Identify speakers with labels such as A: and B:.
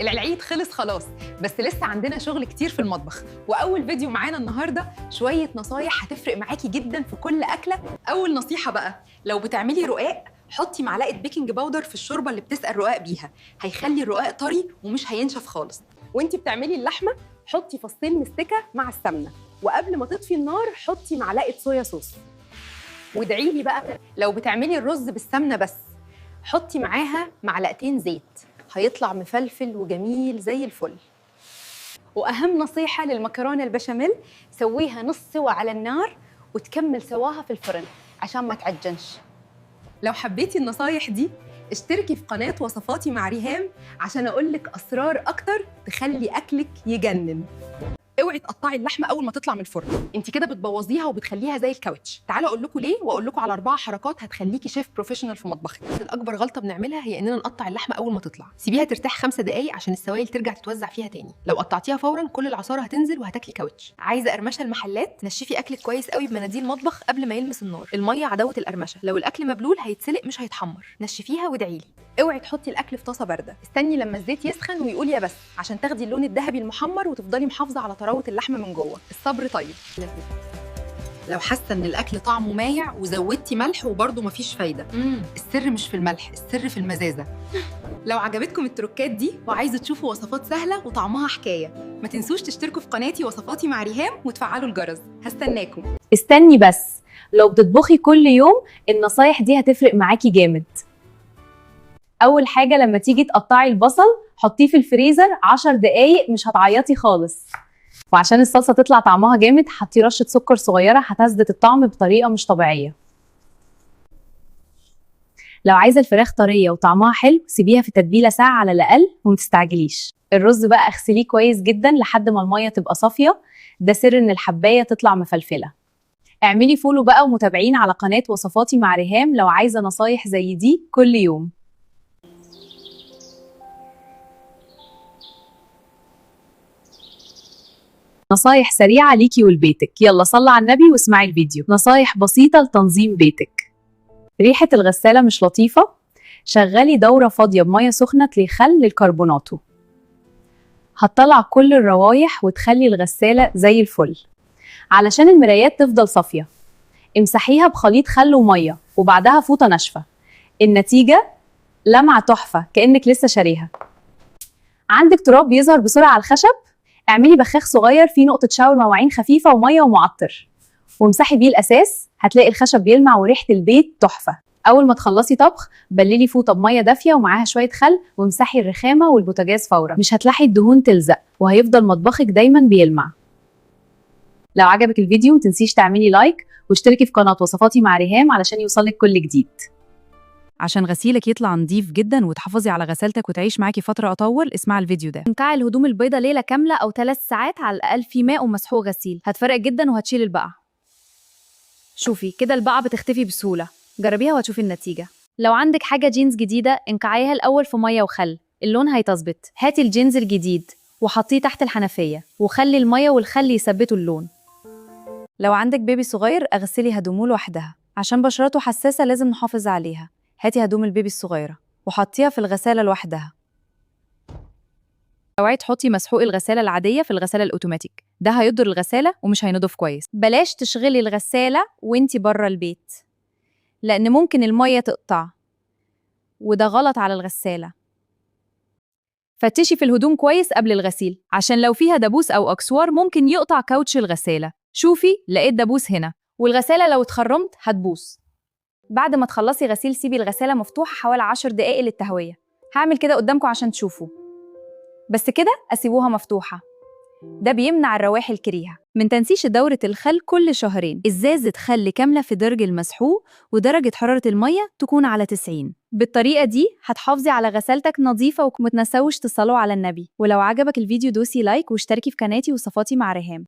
A: العيد خلص خلاص، بس لسه عندنا شغل كتير في المطبخ. واول فيديو معانا النهارده شويه نصايح هتفرق معاكي جدا في كل اكله. اول نصيحه بقى، لو بتعملي رقاق حطي معلقه بيكنج باودر في الشوربه اللي بتسقى الرقاق بيها، هيخلي الرقاق طري ومش هينشف خالص. وانتي بتعملي اللحمه حطي فصين مستكه مع السمنه، وقبل ما تطفي النار حطي معلقه صويا صوص. وادعي لي بقى لو بتعملي الرز بالسمنه بس، حطي معاها معلقتين زيت، هيطلع مفلفل وجميل زي الفل. واهم نصيحه للمكرونه البشاميل، سويها نص سوا على النار وتكمل سواها في الفرن عشان ما تعجنش. لو حبيتي النصايح دي اشتركي في قناه وصفاتي مع ريهام عشان اقولك اسرار اكتر تخلي اكلك يجنن. اوعي تقطعي اللحمه اول ما تطلع من الفرن، انت كده بتبوظيها وبتخليها زي الكاوتش. تعالوا اقول لكم ليه واقول لكم على 4 حركات هتخليكي شيف بروفيشنال في مطبخك. الاكبر غلطه بنعملها هي اننا نقطع اللحمه اول ما تطلع، سيبيها ترتاح 5 دقايق عشان السوائل ترجع تتوزع فيها تاني. لو قطعتيها فورا كل العصاره هتنزل وهتاكلي كاوتش. عايزه قرمشه المحلات؟ نشفي اكلك كويس قوي بمناديل مطبخ قبل ما يلمس النار. الميه عدوه القرمشه، لو الاكل مبلول هيتسلق مش هيتحمر. نشفيها وادعي لي. اوعي تحطي الاكل في طاسه بارده، استني لما الزيت يسخن ويقول يا بس عشان تاخدي اللون الذهبي المحمر وتفضلي محافظه على طراوه اللحمه من جوه. الصبر طيب. لو حاسه ان الاكل طعمه مايع وزودتي ملح وبرده مفيش فايده، السر مش في الملح، السر في المزازه. لو عجبتكم التركات دي وعايزه تشوفوا وصفات سهله وطعمها حكايه، ما تنسوش تشتركوا في قناتي وصفاتي مع ريهام وتفعلوا الجرس. هستناكم.
B: استني بس، لو بتطبخي كل يوم النصايح دي هتفرق معاكي جامد. اول حاجه، لما تيجي تقطعي البصل حطيه في الفريزر 10 دقايق، مش هتعيطي خالص. وعشان الصلصه تطلع طعمها جامد حطي رشه سكر صغيره هتزدد الطعم بطريقه مش طبيعيه. لو عايزه الفراخ طريه وطعمها حلو سيبيها في التتبيله ساعه على الاقل ومتستعجليش. الرز بقى اغسليه كويس جدا لحد ما الميه تبقى صافيه، ده سر ان الحبايه تطلع مفلفله. اعملي فولو بقى ومتابعين على قناه وصفاتي مع ريهام لو عايزه نصايح زي دي كل يوم. نصايح سريعة ليكي ولبيتك، يلا صلي على النبي واسمعي الفيديو. نصايح بسيطة لتنظيم بيتك. ريحة الغسالة مش لطيفة؟ شغلي دورة فاضية بمية سخنة تلي خل للكربوناتو، هتطلع كل الروايح وتخلي الغسالة زي الفل. علشان المرايات تفضل صافية امسحيها بخليط خل ومية وبعدها فوطة ناشفة. النتيجة لمعة تحفة كأنك لسه شاريها. عندك تراب بيظهر بسرعة على الخشب؟ اعملي بخاخ صغير فيه نقطة شاور مواعين خفيفة ومية ومعطر وامسحي بيه الأساس، هتلاقي الخشب بيلمع وريحة البيت تحفة. أول ما تخلصي طبخ بللي فوطة بمية دافية ومعاها شوية خل وامسحي الرخامة والبوتاجاز فورا، مش هتلاقي الدهون تلزق وهيفضل مطبخك دايما بيلمع. لو عجبك الفيديو متنسيش تعملي لايك واشتركي في قناة وصفاتي مع ريهام علشان يوصلك كل جديد.
C: عشان غسيلك يطلع نظيف جدا وتحافظي على غسالتك وتعيش معاكي فترة أطول، اسمعي الفيديو ده.
D: انقعي الهدوم البيضة ليلة كاملة أو 3 ساعات على الأقل في ماء ومسحوق غسيل، هتفرق جدا وهتشيل البقع. شوفي كده البقع بتختفي بسهولة، جربيها وهتشوفي النتيجة. لو عندك حاجة جينز جديدة انقعيها الأول في مية وخل، اللون هيتظبط. هاتي الجينز الجديد وحطيه تحت الحنفية وخلي المية والخل يثبتوا اللون.
C: لو عندك بيبي صغير اغسلي هدومه لوحدها عشان بشرته حساسة، لازم نحافظ عليها. هاتي هدوم البيبي الصغيرة وحطيها في الغسالة لوحدها. اوعي تحطي مسحوق الغسالة العادية في الغسالة الأوتوماتيك، ده هيضر الغسالة ومش هينضف كويس.
D: بلاش تشغلي الغسالة وانتي بره البيت لأن ممكن المية تقطع وده غلط على الغسالة. فتشي في الهدوم كويس قبل الغسيل عشان لو فيها دبوس أو أكسوار ممكن يقطع كاوتش الغسالة. شوفي لقيت دبوس هنا، والغسالة لو اتخرمت هتبوس. بعد ما تخلصي غسيل سيبي الغسالة مفتوحة حوالي 10 دقايق للتهوية. هعمل كده قدامكم عشان تشوفوا، بس كده أسيبوها مفتوحة، ده بيمنع الروائح الكريهة. من تنسيش دورة الخل كل شهرين، إزازة خل كاملة في درج المسحوق ودرجة حرارة المية تكون على 90. بالطريقة دي هتحافظي على غسالتك نظيفة ومتنسوش تصلوا على النبي. ولو عجبك الفيديو دوسي لايك واشتركي في قناتي وصفاتي مع ريهام.